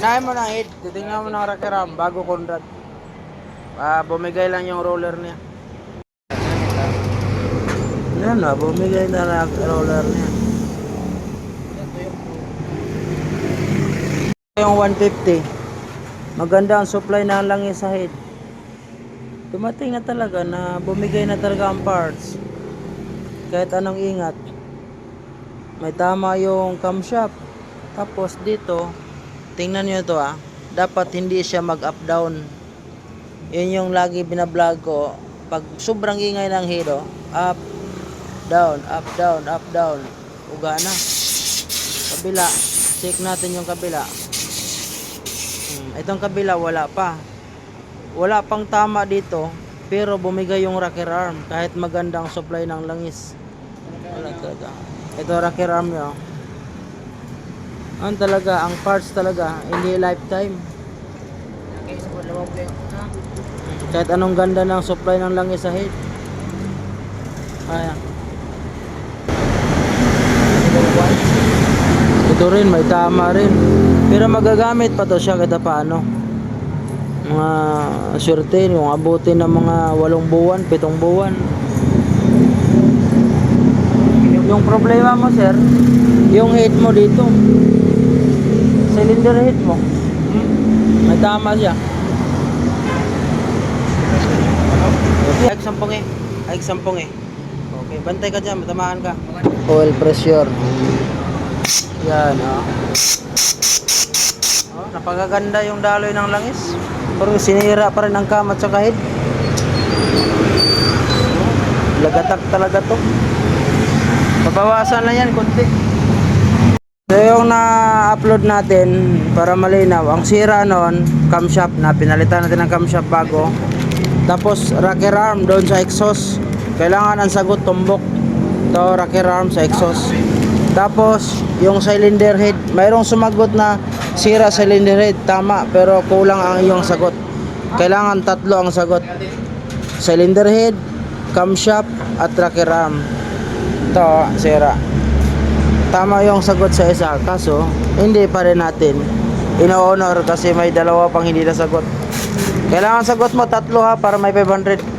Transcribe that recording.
Inahin mo ng 8. Titingnan mo ng Rakeram bago Conrad. Bumigay lang yung roller niya. Yan na, bumigay na roller niya. Yung 150. Maganda ang supply ng langis sa head. Dumating na talaga na bumigay na talaga ang parts. Kahit anong ingat. May tama yung camshaft. Tapos dito, tingnan nyo ito dapat hindi siya mag up down. Yun yung lagi binablog ko. Pag sobrang ingay ng head, up, down, up, down, up, down. Uga na. Kabila. Check natin yung kabila. Itong kabila wala pa. Wala pang tama dito. Pero bumigay yung rocker arm. Kahit magandang supply ng langis. Wala talaga. Ito rocker arm nyo. Ang talaga, ang parts talaga, hindi lifetime. Kahit anong ganda ng supply ng langis sa head. Ayan. Ito rin, may tama rin. Pero magagamit pa to siya kahit paano. Mga swerte, yung abutin ng mga 8 buwan, 7 buwan. Yung problema mo sir, yung head mo dito, cylinder head mo, may tama siya. Ay sampung okay, bantay ka dyan, matamaan ka. Oil pressure. Yan napakaganda yung daloy ng langis. Pero sinira pa rin ang kamat sa kahid. Lagatak talaga to. Pabawasan na yan konti. So yung na-upload natin para malinaw, ang sira noon camshaft na pinalitan natin ng camshaft bago. Tapos rocker arm doon sa exhaust. Kailangan ang sagot tumbok. To rocker arm sa exhaust. Tapos yung cylinder head, mayroong sumagot na sira cylinder head, tama, pero kulang ang iyong sagot. Kailangan 3 ang sagot. Cylinder head, camshaft at rocker arm. Ito, sira. Tama yung sagot sa isa, kaso hindi pa rin natin ino-honor kasi may 2 pang hindi na sagot. Kailangan sagot mo 3 para may 500.